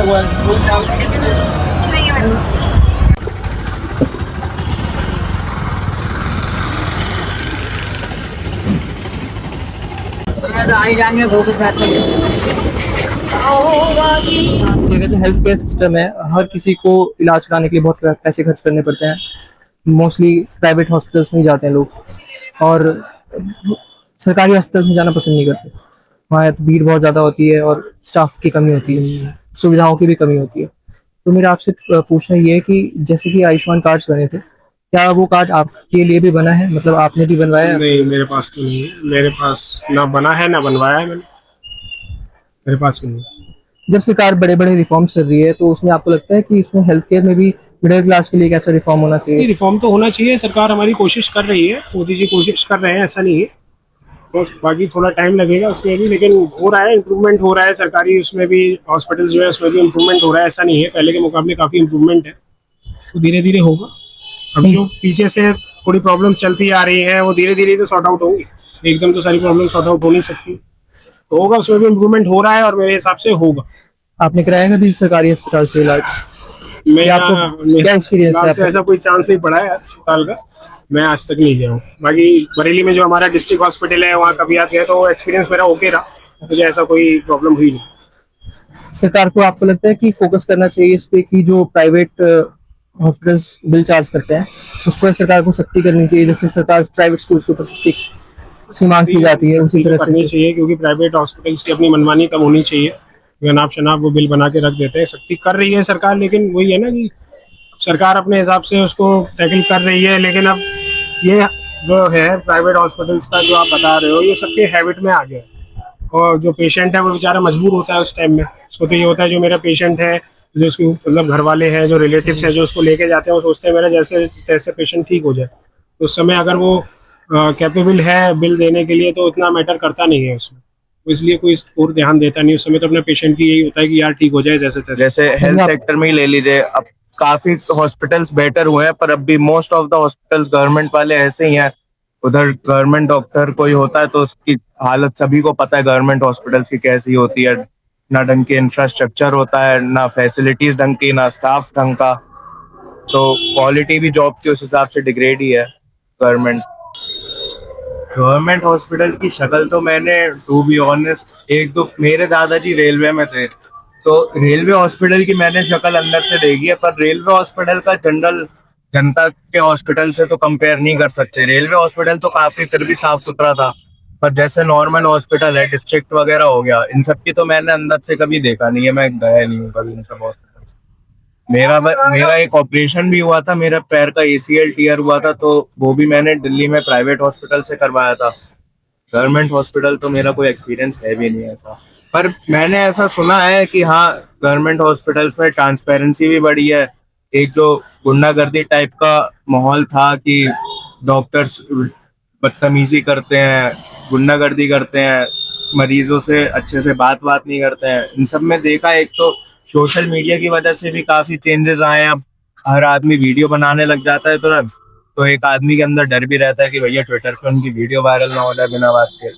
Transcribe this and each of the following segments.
हुआ है? नहीं मेरे पास। ये जो हेल्थ केयर सिस्टम है, हर किसी को इलाज कराने के लिए बहुत पैसे खर्च करने पड़ते हैं। मोस्टली प्राइवेट हॉस्पिटल्स में ही जाते हैं लोग, और सरकारी हॉस्पिटल्स में जाना पसंद नहीं करते। वहाँ भीड़ बहुत ज़्यादा होती है और स्टाफ की कमी होती है, सुविधाओं की भी कमी होती है। तो मेरा आपसे पूछना ये है कि जैसे कि आयुष्मान कार्ड्स बने थे, क्या वो कार्ड आपके लिए भी बना है? मतलब आपने भी बनवाया है? नहीं, मेरे पास तो नहीं है। मेरे पास ना बना है ना बनवाया है मैंने। मेरे पास नहीं है। जब सरकार बड़े बड़े रिफॉर्म्स कर रही है तो उसमें आपको लगता है कि इसमें हेल्थ केयर में भी मिडिल क्लास के लिए कैसा रिफॉर्म होना चाहिए? रिफॉर्म तो होना चाहिए। सरकार हमारी कोशिश कर रही है, मोदी जी कोशिश कर रहे हैं, ऐसा नहीं है। तो बाकी थोड़ा टाइम लगेगा उसमें भी, लेकिन हो रहा है, इम्प्रूवमेंट हो रहा है। सरकारी उसमें भी हॉस्पिटल्स जो है उसमें भी इम्प्रूवमेंट हो रहा है। ऐसा नहीं है, पहले के मुकाबले काफ़ी इम्प्रूवमेंट है। तो धीरे धीरे होगा। अब जो पीछे से थोड़ी प्रॉब्लम चलती आ रही है वो धीरे धीरे तो सॉर्ट आउट होंगी। एकदम तो सारी प्रॉब्लम सॉर्ट आउट हो नहीं सकती। तो होगा, उसमें भी इम्प्रूवमेंट हो रहा है और मेरे हिसाब से होगा। आपने कराया कभी सरकारी अस्पताल से इलाज? क्या एक्सपीरियंस है तो ऐसा कोई चांस नहीं पड़ा है अस्पताल का। मैं आज तक नहीं गया हूँ। बाकी बरेली में जो हमारा डिस्ट्रिक्ट हॉस्पिटल है वहाँ कभी आते हैं तो एक्सपीरियंस मेरा ओके रहा। मुझे ऐसा कोई प्रॉब्लम हुई नहीं। सरकार को आपको लगता है कि फोकस करना चाहिए इस पे कि जो प्राइवेट हॉस्पिटल्स बिल चार्ज करते हैं उस पर सरकार को सख्ती करनी चाहिए, जैसे सरकार प्राइवेट स्कूल्स के ऊपर सख्ती सीमांत की जाती है उसी तरह से करनी चाहिए, क्योंकि प्राइवेट हॉस्पिटल्स की अपनी मनमानी कम होनी चाहिए। अनाप शनाप वो बिल बना के रख देते हैं। सख्ती कर रही है सरकार, लेकिन वही है ना कि सरकार अपने हिसाब से उसको टैकल कर रही है। लेकिन अब ये जो है प्राइवेट हॉस्पिटल्स का जो आप बता रहे हो, ये सबके हैबिट में आ गया है। और जो पेशेंट है वो बेचारा मजबूर होता है उस टाइम में। उसको तो ये होता है जो मेरा पेशेंट है, जो उसके मतलब घर वाले हैं, जो रिलेटिव्स हैं, जो उसको लेके जाते हैं, वो सोचते हैं मेरा जैसे तैसे पेशेंट ठीक हो जाए। तो उस समय अगर वो कैपेबल है बिल देने के लिए तो इतना मैटर करता नहीं है उसमें। तो इसलिए कोई और ध्यान देता नहीं। उस समय तो अपने पेशेंट की यही होता है कि यार ठीक हो जाए जैसे तैसे। जैसे हेल्थ सेक्टर में ही ले लीजिए, अब काफी हॉस्पिटल्स बेटर हुए हैं, पर अब भी most of the hospitals government वाले ऐसे ही हैं। उधर गवर्नमेंट डॉक्टर कोई होता है तो उसकी हालत सभी को पता है गवर्नमेंट हॉस्पिटल्स की कैसी होती है। ना ढंग के इंफ्रास्ट्रक्चर होता है, ना फैसिलिटीज ढंग की, ना स्टाफ ढंग का। तो क्वालिटी भी जॉब की उस हिसाब से डिग्रेड ही है। गवर्नमेंट हॉस्पिटल की शक्ल तो मैंने, टू बी ऑनेस्ट, एक दो मेरे दादाजी रेलवे में थे तो रेलवे हॉस्पिटल की मैंने शक्ल अंदर से देखी है, पर रेलवे हॉस्पिटल का जनरल जनता के हॉस्पिटल से तो कंपेयर नहीं कर सकते। रेलवे हॉस्पिटल तो काफी फिर भी साफ सुथरा था, पर जैसे नॉर्मल हॉस्पिटल है, डिस्ट्रिक्ट वगैरह हो गया, इन सब की तो मैंने अंदर से कभी देखा नहीं है। मैं गया नहीं हूँ कभी इन सब हॉस्पिटल से। मेरा एक ऑपरेशन भी हुआ था, मेरा पैर का ACL टीयर हुआ था, तो वो भी मैंने दिल्ली में प्राइवेट हॉस्पिटल से करवाया था। गवर्नमेंट हॉस्पिटल तो मेरा कोई एक्सपीरियंस है भी नहीं ऐसा। पर मैंने ऐसा सुना है कि हाँ, गवर्नमेंट हॉस्पिटल्स में ट्रांसपेरेंसी भी बढ़ी है। एक जो गुंडागर्दी टाइप का माहौल था कि डॉक्टर्स बदतमीजी करते हैं, गुंडागर्दी करते हैं, मरीजों से अच्छे से बात नहीं करते हैं, इन सब में देखा। एक तो सोशल मीडिया की वजह से भी काफी चेंजेस आए हैं। अब हर आदमी वीडियो बनाने लग जाता है तुरंत, तो एक आदमी के अंदर डर भी रहता है कि भैया ट्विटर पे उनकी वीडियो वायरल ना हो जाए बिना बात के।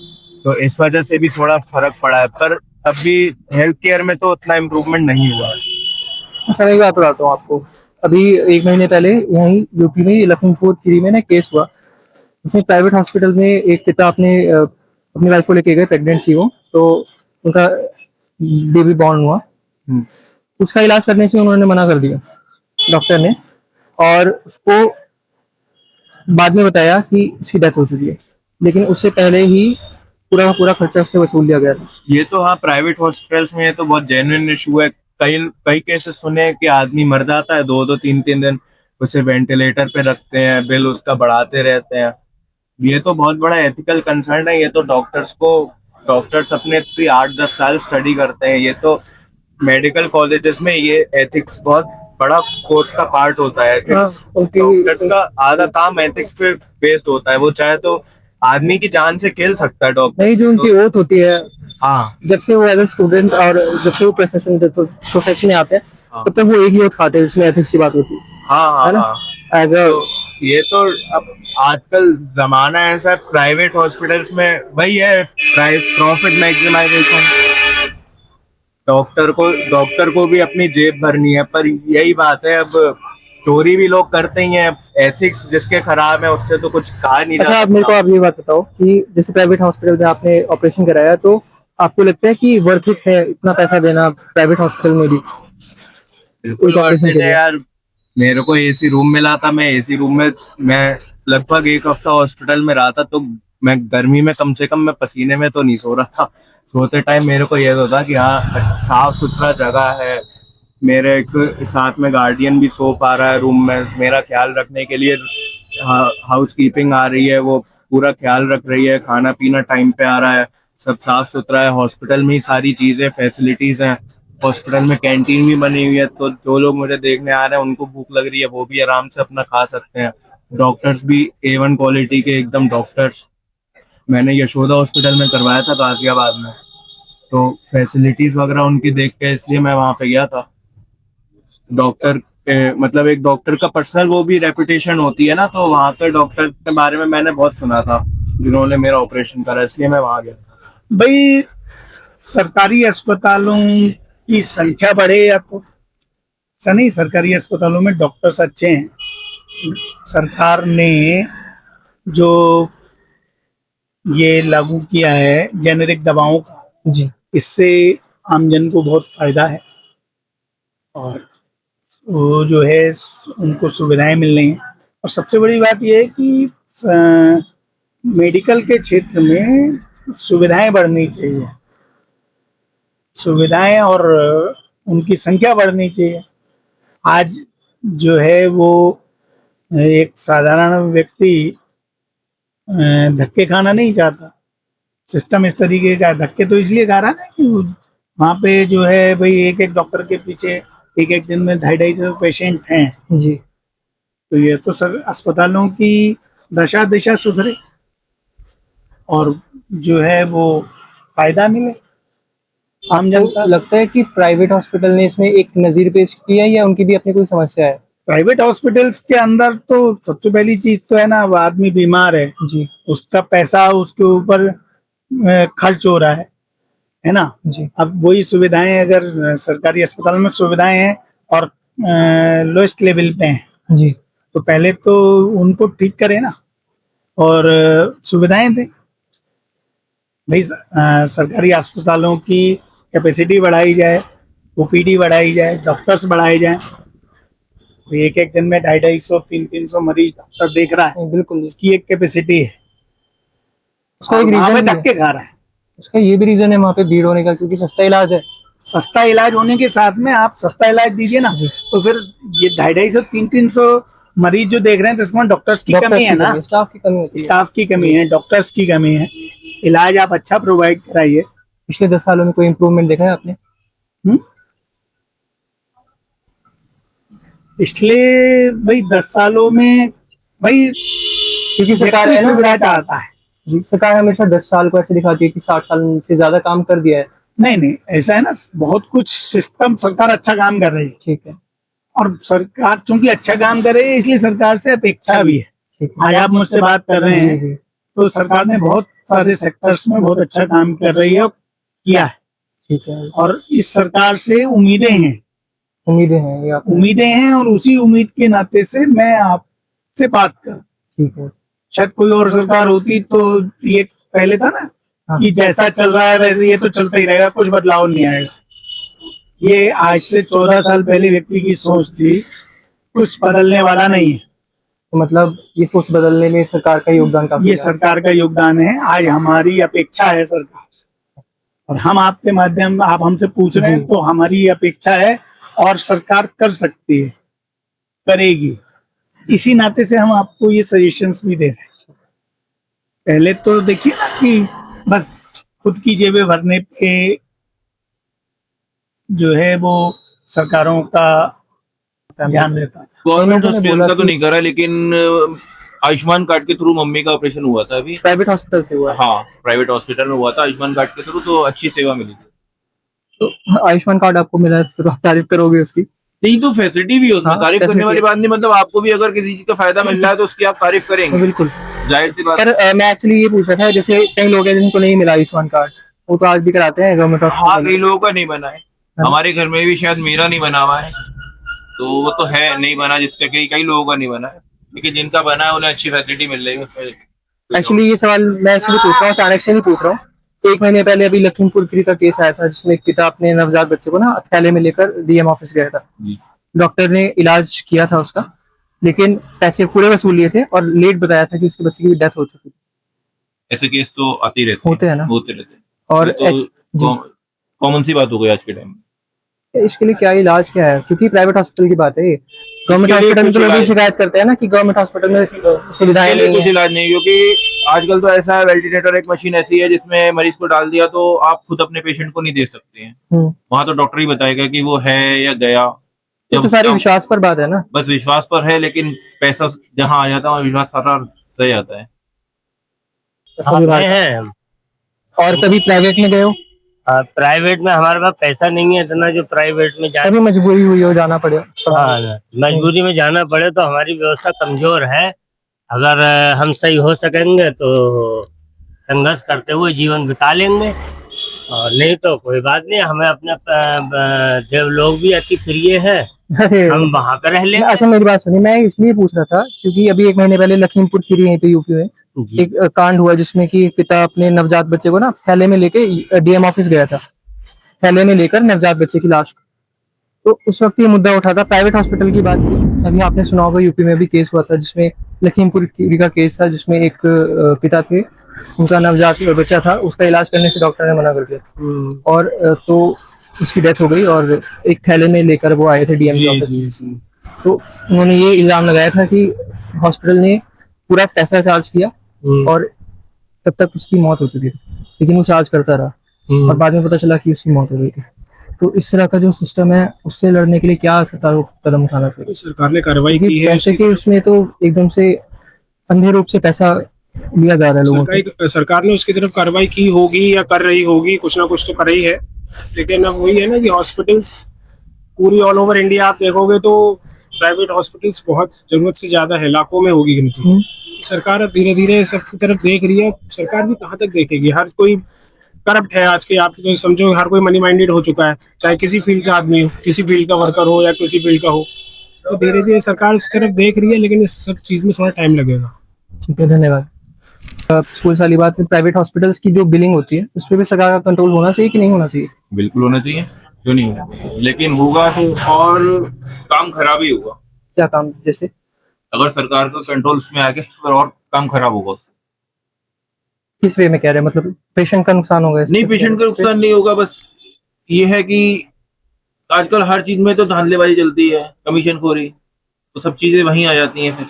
तो इस वजह से भी थोड़ा फर्क पड़ा है, पर अब भी हेल्थ केयर में तो उतना इम्प्रूवमेंट नहीं हुआ है। समय की बात बताता हूँ आपको। अभी 1 महीने पहले यहीं यूपी में लखीमपुर खीरी में ना केस हुआ। इसमें प्राइवेट हॉस्पिटल में एक पिता अपनी वाइफ को लेके गए, प्रेग्नेंट थी वो, तो उनका बेबी बॉर्न हुआ। उसका इलाज करने से उन्होंने मना कर दिया डॉक्टर ने, और उसको बाद में बताया कि इसकी डेथ हो चुकी है, लेकिन उससे पहले ही पूरा का पूरा खर्चा उससे वसूल लिया गया था। ये तो हाँ, प्राइवेट हॉस्पिटल्स में ये तो बहुत जेन्युइन इशू है। कई केसेस सुने कि आदमी मर जाता है, 2-3 दिन उसे वेंटिलेटर पे रखते हैं, बिल उसका बढ़ाते रहते हैं। ये तो बहुत बड़ा एथिकल कंसर्न है। ये तो डॉक्टर्स अपने 8-10 साल स्टडी करते हैं। ये तो मेडिकल कॉलेजेस में ये एथिक्स बहुत बड़ा कोर्स का पार्ट होता है। एथिक्स डॉक्टर्स का आधा काम एथिक्स पे बेस्ड होता है। वो चाहे तो आदमी की जान से खेल सकता है डॉक्टर। नहीं, जो उनकी ओथ होती है, हाँ, जब से वो एज ए स्टूडेंट और जब से वो प्रोफेशन में आते हैं, तब तक वो एक ही ओथ खाते हैं जिसमें एथिक्स की बात होती है। हाँ, हाँ। तो ये तो अब आजकल जमाना ऐसा है, प्राइवेट हॉस्पिटल्स में वही है, प्रॉफिट मैक्सिमाइजेशन। डॉक्टर को भी अपनी जेब भरनी है, पर यही बात है, अब चोरी भी लोग करते ही हैं, एथिक्स जिसके खराब है उससे तो कुछ कहा नहीं अच्छा, जा आप मेरे को सकता। आप ये बात बताओ कि जैसे प्राइवेट हॉस्पिटल में आपने ऑपरेशन कराया, तो आपको लगता है कि वर्थ इट है इतना पैसा देना प्राइवेट हॉस्पिटल में भी बिल्कुल एक वर्थ ऑपरेशन के इट है लिए? यार। मेरे को एसी रूम मिला था, मैं एसी रूम में मैं लगभग एक हफ्ता हॉस्पिटल में रहा था, तो मैं गर्मी में कम से कम मैं पसीने में तो नहीं सो रहा था। सोते टाइम मेरे को ये तो था कि हाँ साफ सुथरा जगह है, मेरे एक साथ में गार्डियन भी सो पा रहा है रूम में, मेरा ख्याल रखने के लिए हाउस कीपिंग आ रही है, वो पूरा ख्याल रख रही है, खाना पीना टाइम पे आ रहा है, सब साफ सुथरा है, हॉस्पिटल में ही सारी चीजें फैसिलिटीज हैं, हॉस्पिटल में कैंटीन भी बनी हुई है, तो जो लोग मुझे देखने आ रहे हैं उनको भूख लग रही है वो भी आराम से अपना खा सकते हैं। डॉक्टर्स भी A1 क्वालिटी के एकदम डॉक्टर्स। मैंने यशोदा हॉस्पिटल में करवाया था गाजियाबाद में, तो फैसिलिटीज वगैरह उनकी देख के इसलिए मैं वहां पे गया था। डॉक्टर मतलब एक डॉक्टर का पर्सनल वो भी रेपुटेशन होती है ना, तो वहां पे डॉक्टर के बारे में मैंने बहुत सुना था जिन्होंने मेरा ऑपरेशन करा, इसलिए मैं वहां गया। भाई, सरकारी अस्पतालों की संख्या बढ़े या तो ऐसा नहीं, सरकारी अस्पतालों में डॉक्टर्स अच्छे हैं। सरकार ने जो ये लागू किया है जेनेरिक दवाओं का, जी। इससे आमजन को बहुत फायदा है, और वो जो है उनको सुविधाएं मिल रही हैं। और सबसे बड़ी बात यह है कि मेडिकल के क्षेत्र में सुविधाएं बढ़नी चाहिए, सुविधाएं और उनकी संख्या बढ़नी चाहिए। आज जो है वो एक साधारण व्यक्ति धक्के खाना नहीं चाहता। सिस्टम इस तरीके का है, धक्के तो इसलिए खा रहा है ना कि वहाँ पे जो है भाई एक एक डॉक्टर के पीछे एक एक दिन में 250 पेशेंट हैं। जी। तो ये तो सर अस्पतालों की दशा दिशा सुधरे और जो है वो फायदा मिले आम जनता। आपको लगता है कि प्राइवेट हॉस्पिटल ने इसमें एक नजीर पेश किया है या उनकी भी अपनी कोई समस्या है? प्राइवेट हॉस्पिटल्स के अंदर तो सबसे पहली चीज तो है ना, वो आदमी बीमार है, जी। उसका पैसा उसके ऊपर खर्च हो रहा है ना। जी। अब वही सुविधाएं अगर सरकारी अस्पताल में सुविधाएं हैं और लोएस्ट लेवल पे हैं, जी। तो पहले तो उनको ठीक करें ना और सुविधाएं दें। भाई सरकारी अस्पतालों की कैपेसिटी बढ़ाई जाए, ओपीडी बढ़ाई जाए, डॉक्टर्स बढ़ाए जाए। एक एक दिन में 250-300 मरीज डॉक्टर देख रहा है, बिल्कुल। उसकी एक कैपेसिटी है, उसका एक वहाँ पे रीजन धक्के खा रहा है। उसका ये भी रीजन है वहाँ पे भीड़ होने का, क्योंकि सस्ता इलाज है। सस्ता इलाज होने के साथ में आप सस्ता इलाज दीजिए ना, तो फिर ये 250-300 मरीज जो देख रहे हैं तो इसमें डॉक्टर्स की कमी है ना, स्टाफ की कमी होती है। स्टाफ की कमी है, डॉक्टर्स की कमी है। इलाज आप अच्छा प्रोवाइड कराइए। पिछले 10 सालों में कोई इम्प्रूवमेंट देखा है आपने? पिछले भाई 10 सालों में भाई क्योंकि सरकार व्यक्ति है ना, सुविधा चाहता है। जी, सरकार हमेशा 10 साल को ऐसे दिखाती है कि 60 साल से ज्यादा काम कर दिया है। नहीं नहीं, ऐसा है ना, बहुत कुछ सिस्टम सरकार अच्छा काम कर रही है, ठीक है। और सरकार चूंकि अच्छा काम कर रही है इसलिए सरकार से अपेक्षा भी है। ठीक है। आज आप मुझसे बात कर रहे जी, हैं जी। तो सरकार ने बहुत सारे सेक्टर्स में बहुत अच्छा काम कर रही है और किया है, ठीक है। और इस सरकार से उम्मीदें हैं, उम्मीदें हैं ये आप। उम्मीदें हैं, और उसी उम्मीद के नाते से मैं आपसे बात कर। ठीक है। शायद कोई और सरकार होती तो ये पहले था ना हाँ। कि जैसा चल रहा है वैसे ये तो चलता ही रहेगा, कुछ बदलाव नहीं आएगा। ये आज से 14 साल पहले व्यक्ति की सोच थी, कुछ बदलने वाला नहीं है। तो मतलब ये सोच बदलने में सरकार का योगदान काफी ये है। सरकार का योगदान है। आज हमारी अपेक्षा है सरकार से, और हम आपके माध्यम आप हमसे पूछ रहे हैं जी। तो हमारी अपेक्षा है, और सरकार कर सकती है, करेगी। इसी नाते से हम आपको ये सजेशंस भी दे रहे हैं। पहले तो देखिए ना कि बस खुद की जेबें भरने पे जो है वो सरकारों का ध्यान रहता है। गवर्नमेंट लोगों ने हॉस्पिटल बोला का तो कि- नहीं करा, लेकिन आयुष्मान कार्ड के थ्रू मम्मी का ऑपरेशन हुआ था अभी। प्राइवेट हॉस्पिटल से हुआ है। हाँ, प्राइवेट हॉस्पिटल में हुआ था आयुष्मान कार्ड के थ्रू, तो अच्छी सेवा मिली थी। तो आयुष्मान कार्ड आपको मिला है, फिर आप तारीफ करोगे उसकी? नहीं तो फैसिलिटी भी है उसमें, हाँ, तारीफ करने facility वाली बात नहीं। मतलब आपको भी अगर किसी चीज का फायदा मिल रहा है तो उसकी आप तारीफ करेंगे, बिल्कुल। जाहिर सी बात। पर मैं एक्चुअली ये पूछ रहा था, जैसे कई लोग हैं जिनको नहीं मिला आयुष्मान कार्ड, वो तो आज भी कराते हैं गवर्नमेंट हाँ, हॉस्पिटल कई लोगों का नहीं बना है। हमारे घर में भी शायद मेरा नहीं बना हुआ है, तो वो तो है नहीं बना, जिसका कई लोगों का नहीं बना है, लेकिन जिनका बना है उन्हें अच्छी फैसिलिटी मिल रही है। एक्चुअली ये सवाल मैं इसलिए पूछ रहा हूँ, अचानक से नहीं पूछ रहा हूँ। 1 महीने पहले अभी लखीमपुर खीरी का केस आया था, जिसमें एक पिता अपने नवजात बच्चे को ना थैले में लेकर डीएम ऑफिस गया था। जी। डॉक्टर ने इलाज किया था उसका, लेकिन पैसे पूरे वसूल लिए थे और लेट बताया था कि उसके बच्चे की डेथ हो चुकी थी। ऐसे केस तो आते ही रहते होते हैं ना। होते रहते हैं। और ये तो कॉमन सी बात हो गई आज के टाइम में। इसके लिए क्या इलाज क्या है, क्योंकि प्राइवेट हॉस्पिटल की बात है ये। गवर्नमेंट इसके लिए हॉस्पिटल में कुछ तो लोग इलाज- शिकायत करते हैं ना कि गवर्नमेंट हॉस्पिटल में सुविधाएं इसके लिए नहीं कुछ है। इलाज नहीं, क्योंकि आजकल तो ऐसा है, वेंटिलेटर एक मशीन ऐसी है जिसमें मरीज को डाल दिया तो आप खुद अपने पेशेंट को नहीं दे सकते हैं। वहां तो डॉक्टर ही बताएगा कि वो है या गया। ये तो सारी विश्वास पर बात है ना। बस विश्वास पर है, लेकिन पैसा जहाँ आ जाता है वहाँ विश्वास सारा रह जाता है। हैं हम। और कभी प्राइवेट में गए हो? प्राइवेट में हमारे पास पैसा नहीं है इतना जो प्राइवेट में जाए। कभी मजबूरी हुई हो जाना पड़े? हाँ, मजबूरी में जाना पड़े तो हमारी व्यवस्था कमजोर है। अगर हम सही हो सकेंगे तो संघर्ष करते हुए जीवन बिता लेंगे, और नहीं तो कोई बात नहीं। हमें अपने देवलोक भी अति प्रिय है, अरे हम वहां पे रह लेंगे। अच्छा, मेरी बात सुनिए, मैं इसलिए पूछ रहा था क्योंकि अभी 1 महीने पहले लखीमपुर खीरी यहीं पे यूपी में जी। एक कांड हुआ, जिसमें कि पिता अपने नवजात बच्चे को ना थैले में लेके डीएम ऑफिस गया था, थैले में लेकर नवजात बच्चे की लाश को। तो उस वक्त ये मुद्दा उठा था, प्राइवेट हॉस्पिटल की बात थी। अभी आपने सुना होगा यूपी में भी केस हुआ था, जिसमें लखीमपुर खीरी का केस था, जिसमें एक पिता थे, उनका नवजात बच्चा था, उसका इलाज करने से डॉक्टर ने मना कर दिया और तो उसकी डेथ हो गई, और एक थैले में लेकर वो आए थे डीएम ऑफिस। तो उन्होंने ये इल्जाम लगाया था कि हॉस्पिटल ने पूरा पैसा चार्ज किया और तब तक उसकी मौत हो चुकी थी, लेकिन वो चार्ज करता रहा और बाद में पता चला कि उसकी मौत हो गई थी। तो इस तरह का जो सिस्टम है, उससे लड़ने के लिए क्या सरकार को कदम उठाना चाहिए? सरकार ने कार्रवाई की है। पैसे के उसमें तो एकदम से अंधे रूप से पैसा लिया जा रहा है लोगों को। सरकार ने उसकी तरफ कार्रवाई की होगी या कर रही होगी, कुछ ना कुछ तो कर रही है। लेकिन अब वही है ना कि हॉस्पिटल्स पूरी ऑल ओवर इंडिया आप देखोगे तो प्राइवेट हॉस्पिटल्स बहुत जरूरत से ज्यादा है, लाखों में होगी गिनती। सरकार अब धीरे धीरे सबकी तरफ देख रही है। सरकार भी कहाँ तक देखेगी? हर कोई करप्ट है आज के, आप तो समझो हर कोई मनी माइंडेड हो चुका है, चाहे किसी फील्ड का आदमी हो, किसी फील्ड का वर्कर हो या किसी फील्ड का हो। तो धीरे धीरे सरकार इस तरफ देख रही है, लेकिन इस सब चीज में थोड़ा टाइम लगेगा। ठीक है, धन्यवाद। स्कूल वाली बात है, प्राइवेट हॉस्पिटल्स की जो बिलिंग होती है उस पर भी सरकार का कंट्रोल होना चाहिए कि नहीं होना चाहिए? बिल्कुल होना चाहिए, क्यों नहीं होना, लेकिन होगा तो और काम खराब ही होगा। क्या काम? जैसे अगर सरकार का कंट्रोल उसमें आ गया तो फिर और काम खराब होगा उससे। किस वे में कह रहे हैं? मतलब पेशेंट का नुकसान होगा? नहीं, पेशेंट का नुकसान नहीं होगा, बस ये है कि आजकल हर चीज में तो धांधलेबाजी चलती है, कमीशन खोरी, तो सब चीजें वहीं आ जाती हैं फिर।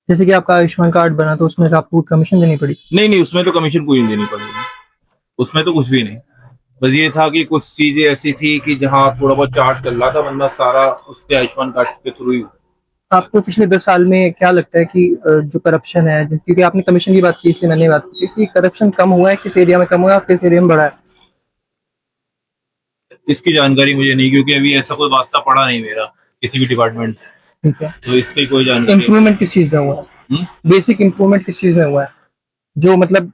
जैसे कि आपका आयुष्मान कार्ड बना तो उसमें आपको कमीशन देनी पड़ी? नहीं, उसमें तो कमीशन कोई नहीं देनी पड़ेगी, उसमें तो कुछ भी नहीं। बस ये था कि कुछ चीजें ऐसी थी कि जहाँ थोड़ा बहुत चार्ज चल रहा था, वरना सारा उसके आयुष्मान कार्ड के थ्रू ही। आपको पिछले 10 साल में क्या लगता है कि जो करप्शन है, क्योंकि आपने कमीशन की बात की इसलिए मैंने बात की कि करप्शन कम हुआ है, किस एरिया में कम हुआ है, किस एरिया में बढ़ा है? इसकी जानकारी मुझे नहीं, क्योंकि अभी ऐसा कोई वास्ता पड़ा नहीं मेरा किसी भी डिपार्टमेंट से, ठीक है। तो इस पे कोई जानकारी। इम्प्रूवमेंट किस चीज में हुआ है? बेसिक इम्प्रूवमेंट किस चीज में हुआ है जो मतलब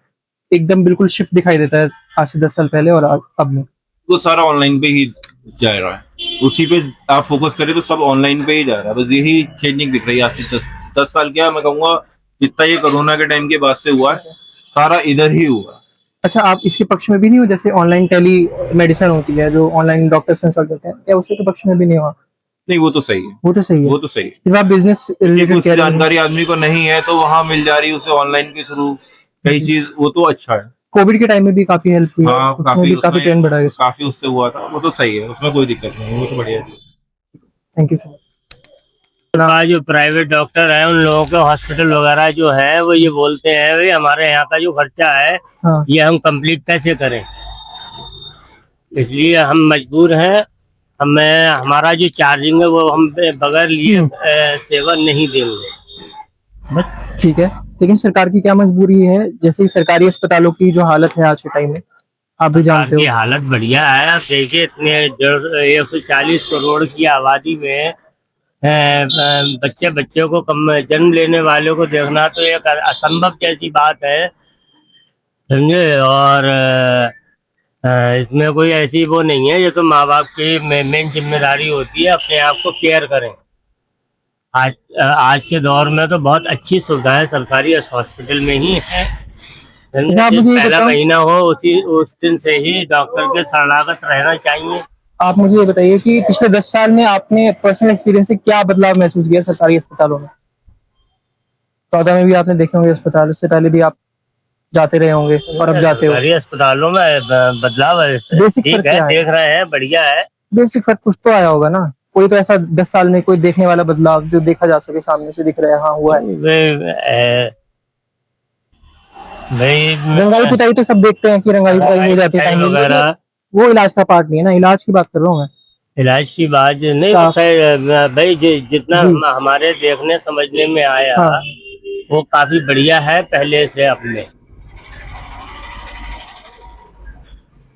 एकदम बिल्कुल शिफ्ट दिखाई देता है आज से 10 साल पहले और अब में? वो सारा ऑनलाइन पे ही जा रहा है, उसी पे आप फोकस करें तो सब ऑनलाइन पे ही जा रहा है। बस यही चेंजिंग दिख रही है आज से 10 साल। क्या मैं कहूँगा, जितना ये कोरोना के टाइम के बाद से हुआ है, सारा इधर ही हुआ। अच्छा, आप इसके पक्ष में भी नहीं हो? जैसे ऑनलाइन टेली मेडिसिन होती है, जो ऑनलाइन डॉक्टर्स कंसल्ट करते हैं, क्या उसके पक्ष में भी नहीं हुआ? नहीं, वो तो सही है, वो तो सही है, वो तो सही है। सिर्फ आप बिजनेस रिलेटेड कुछ जानकारी आदमी को नहीं है तो वहाँ मिल जा रही है उसे ऑनलाइन के थ्रू कई चीज, वो तो अच्छा है। कोविड के टाइम में भी काफी हेल्प हुई, हाँ, काफी ट्रेंड बढ़ा है। काफी उससे हुआ था, वो तो सही है, उसमें कोई दिक्कत नहीं, वो तो बढ़िया है। Thank you so much. जो प्राइवेट डॉक्टर है उन लोगों के हॉस्पिटल वगैरह जो है वो ये बोलते हैं भाई हमारे यहाँ का जो खर्चा है हाँ। ये हम कंप्लीट कैसे करें, इसलिए हम मजबूर हैं। हमें हमारा जो चार्जिंग है वो हम बगैर लिए सेवा नहीं देंगे। ठीक है, लेकिन सरकार की क्या मजबूरी है? जैसे सरकारी अस्पतालों की जो हालत है आज के टाइम में, आप भी जानते हो। हालत बढ़िया है, आप देखिए इतने 140 करोड़ की आबादी में बच्चे को जन्म लेने वालों को देखना तो एक असंभव जैसी बात है, समझे। और इसमें कोई ऐसी वो नहीं है, ये तो माँ बाप की मेन जिम्मेदारी होती है, अपने आप को केयर करें। आज के दौर में तो बहुत अच्छी सुविधाएं सरकारी हॉस्पिटल में ही है। आप मुझे ये पहला बताओ, महीना हो उस दिन से ही डॉक्टर के शरणागत रहना चाहिए। आप मुझे ये बताइए कि पिछले 10 साल में आपने पर्सनल एक्सपीरियंस से क्या बदलाव महसूस किया सरकारी अस्पतालों में? 14 में भी आपने देखे होंगे अस्पताल, उससे पहले भी आप जाते रहे होंगे और अब जाते हो। सरकारी अस्पतालों में बदलाव है, बेसिक ठीक फर्क है, क्या है? देख रहे हैं, बढ़िया है। बेसिक फर्क कुछ तो आया होगा ना, कोई तो ऐसा 10 साल में कोई देखने वाला बदलाव जो देखा जा सके, सामने से दिख रहा है, हाँ हुआ है। रंगाई पुताई तो सब देखते हैं कि रंगाई पुताई हो जाती है टाइम वगैरह, वो इलाज का पार्ट नहीं है ना, इलाज की बात कर रहा हूँ मैं। इलाज की बात नहीं, भाई जितना हमारे देखने समझने में आया, हाँ। वो काफी बढ़िया है पहले से। अपने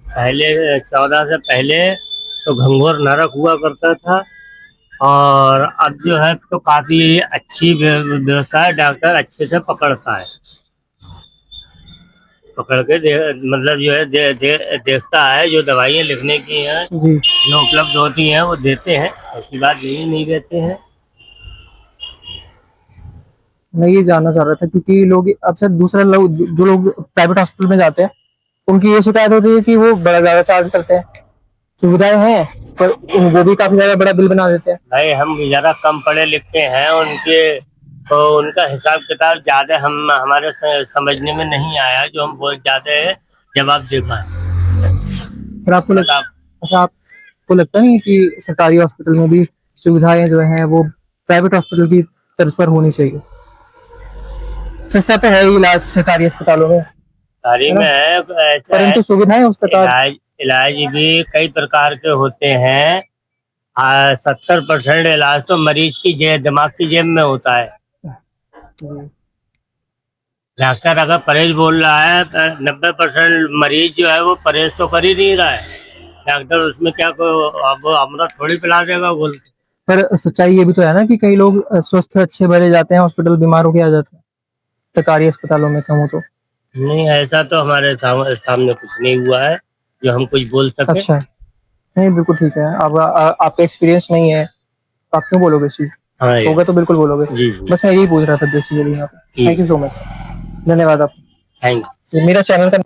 पहले 14 से पहले तो घंघोर नरक हुआ करता था, और अब जो है तो काफी अच्छी व्यवस्था है। डॉक्टर अच्छे से पकड़ता है, पकड़ के मतलब जो है देखता है, जो दवाइयाँ लिखने की हैं जी, जो उपलब्ध होती हैं वो देते हैं, उसकी बात नहीं देते हैं। मैं ये जानना चाह रहा था क्योंकि लोग अक्सर दूसरे लोग जो लोग प्राइवेट हॉस्पिटल में जाते हैं, उनकी ये शिकायत होती है कि वो बड़ा ज्यादा चार्ज करते हैं। सुविधाएं हैं पर वो भी काफी ज्यादा बड़ा बिल बना देते हैं। भाई हम जरा कम पढ़े लिखे हैं, उनके तो उनका हिसाब किताब ज्यादा हमारे समझने में नहीं आया, जो हम बहुत ज्यादा जवाब दे पाए। पर आपको अच्छा, आपको लगता नहीं कि सरकारी हॉस्पिटल में भी सुविधाएं जो हैं वो प्राइवेट हॉस्पिटल की तर्ज पर होनी चाहिए? सस्ता तो है ही इलाज सरकारी अस्पतालों में, सारी में है, ऐसा है, परंतु सुविधाएं उस प्रकार। इलाज भी कई प्रकार के होते हैं। 70% इलाज तो मरीज की दिमाग की जेब में होता है। जी, डॉक्टर अगर परहेज बोल रहा है, 90% मरीज जो है वो परहेज तो कर ही नहीं रहा है। डॉक्टर उसमें क्या अब अमृत थोड़ी पिला देगा बोल के। पर सच्चाई ये भी तो है ना कि कई लोग स्वस्थ अच्छे भरे जाते हैं हॉस्पिटल, बीमार होके आ जाते हैं सरकारी अस्पतालों में, कहूँ तो। नहीं, ऐसा तो हमारे सामने कुछ नहीं हुआ है जो हम कुछ बोल सके। अच्छा, नहीं बिल्कुल ठीक है। अब आपका एक्सपीरियंस नहीं है, आप क्यों बोलोगे इस चीज? हाँ, होगा तो बिल्कुल बोलोगे। जी, बस मैं यही पूछ रहा था बेसिकली यहाँ पे। थैंक यू सो मच, धन्यवाद आप। Thank you. मेरा चैनल का